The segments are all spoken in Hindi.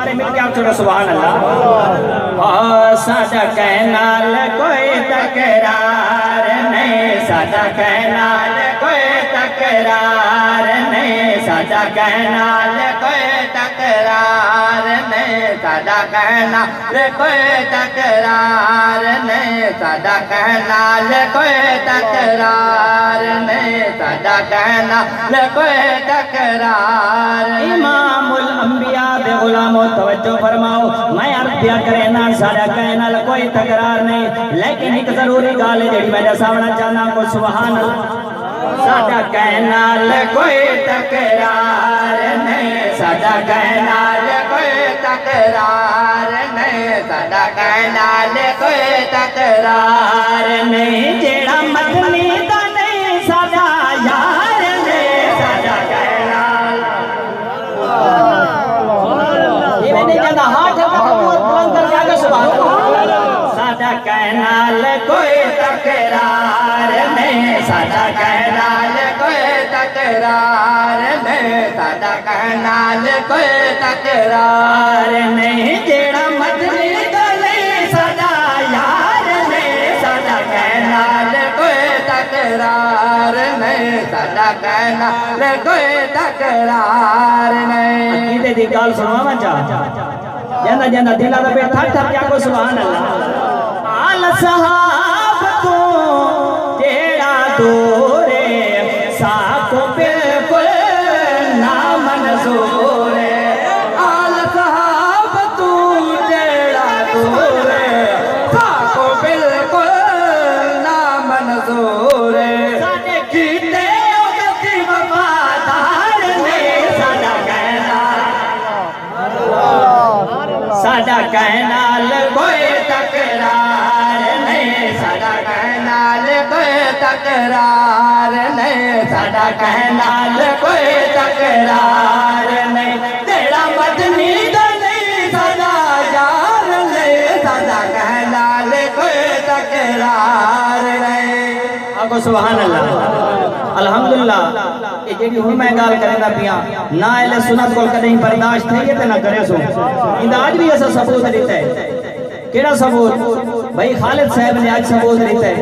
बातें मिलके आप छोड़ो सुभान अल्लाह। सादा कहनाल कोई तकरार नहीं, सादा कहनाल कोई तकरार नहीं, सादा कहनाल कोई तकरार नहीं, सादा कहनाल कोई तकरार नहीं, सादा कहनाल कोई तकरार नहीं, सादा कहनाल कोई तकरार। इमामुल अंबिया बे गुलामो तवज्जो फरमाओ, मैं अर्ज किया करे ना सादा कहनाल कोई तकरार नहीं, लेकिन एक जरूरी गाल है जेड़ी मेरे सामने जाना को सुभान अल्लाह। सादा कहनाल कोई तकरार नहीं, सादा कहनाल कोई तकरार नहीं, सादा कहनाल कोई तकरार नहीं, जेड़ा मदनी दा नहीं सादा यार नहीं, सादा कहनाल ये मैंने कहना हाथ बुलंद करके आगे सुभान अल्लाह। सादा कहनाल कोई तकरार नहीं, सादा कहनाल कोई तकरार नहीं, सादा कहनाल कोई तकरार नहीं, जेड़ा मदनी दा नहीं सादा यार नहीं, सादा कहनाल कोई तकरार नहीं, सादा कहनाल कोई तकरार नहीं। अकीदे दी गल सुनावा चा जंदा जंदा दिला दा पे ठट ठट क्या को सुभान अल्लाह। आल सहाब तो तेरा दूरे साको बिल्कुल ना मंजूर है, आल सहाब तू तेरा दूरे साको बिल्कुल ना मंजूर है, साडे कीते औगती वफादार ने, साडा कहनाल साडा कहनाल कोई तकरार नहीं, साडा कहनाल कोई तकरार नहीं, साडा कहनाल कोई तकरार नहीं, तेरा मदनी दा नहीं साडा यार नहीं, साडा कहनाल कोई तकरार नहीं। आगो सुभान अल्लाह। अल्हम्दुलिल्लाह ये जेडी हुन मैं गाल करदा पिया ना एले सुन्नत कोल कदे बर्दाश्त थे ते ना करे सो इंदा आज भी ऐसा सबूत देता है। केड़ा सबूत भाई खालिद साहब ने आज सबूत देता है,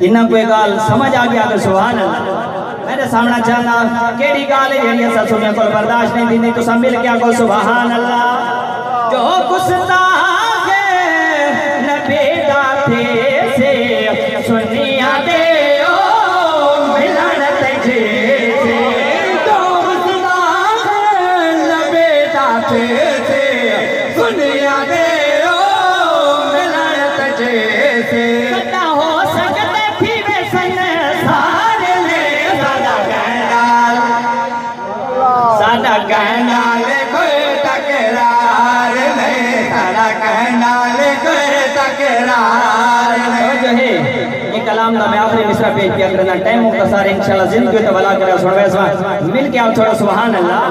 इन्ना कोई गाल समझ आ गया तो सुभान अल्लाह। मेरे सामने जाना केड़ी गाल है जेडी ऐसा सुनिया कोल बर्दाश्त नहीं दी, तो सब मिल के आगो सुभान अल्लाह। जो गुस्ताख नबी दा थे से सुनिया दे दुनिया दे ओ मिलन जैसे कदा हो सकते थी वे संसार में, सादा कहनाल कोई तकरार नहीं, सादा कहनाल कोई तकरार नहीं। जो है ये कलाम ना मैं आखिरी मिसरा पेश किया करना टाइम मुख्तसर इंशाल्लाह जिंदगी तो भला करे सुनवे मिल के आप थोड़ा सुभान अल्लाह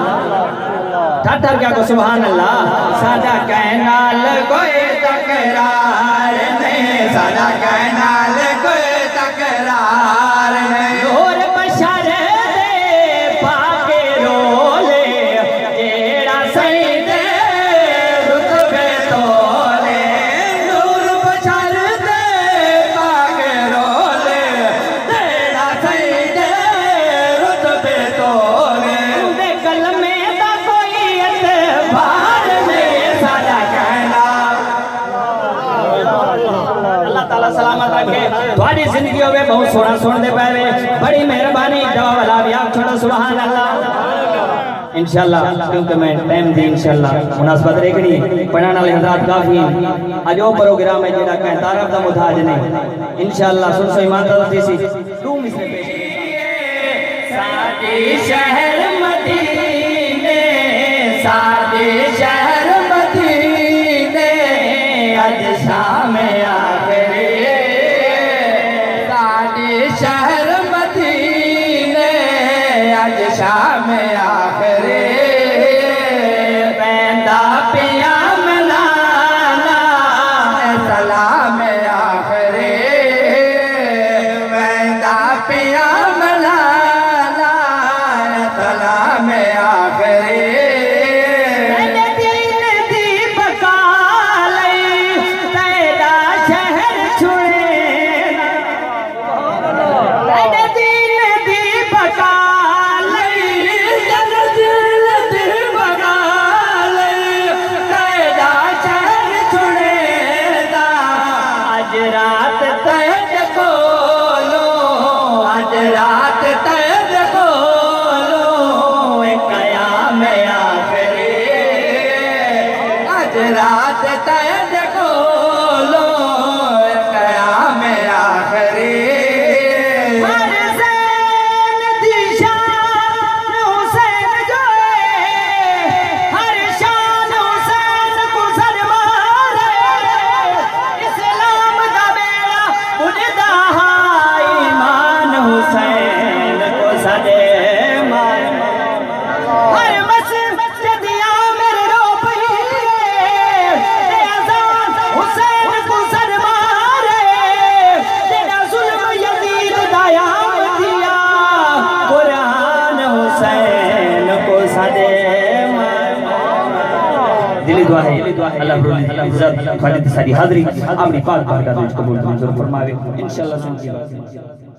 ठट ठट क्या को सुभान अल्लाह। सादा कहनाल कोई तकरार नहीं, सादा कहनाल कोई तकरार नहीं, नूर बशर दे पाके रोले जेड़ा सईदे रुतबे तोले, नूर बशर दे पाके रोले जेड़ा सईदे रुतबे तोले, दे कलमे दा कोई बार में, सादा कहनाल अल्लाह ताला सलामत रखे तुम्हारी जिंदगी में बहुत सोना सुन दे पावे, बड़ी मेहरबानी दवा वाला भी आप छोड़ो सुभान अल्लाह। इंशाल्लाह क्योंकि मैं टाइम दी इंशाल्लाह मुनासबत रेखनी पढ़ाने वाले हजरात काफी आज वो प्रोग्राम है जेड़ा कह तारफ दा मुताज नहीं इंशाल्लाह सुन सो ईमान दा देसी तू मिसरे पेश सादे शहर मदीने, सादे शहर मदीने आज शाम आखिरी, सादे शहर मदीने आज शाम आखिरी, पैंदा पिया मनाना सलाम आखिरी, पैंदा पिया मनाना सलाम रात तैद कोलो क़याम आखिरी हर ज़ैन दी शान हुसैन जो हर शान हुसैन को सर मारे इस्लाम दा बेड़ा उड़दा ईमान हुसैन को सदे दिली दुआ है अल्लाह रब्बुल इज्जत खालिद सारी हाज़री अपनी पाक बारगाह में कबूल मंजूर फरमावे इंशाअल्लाह।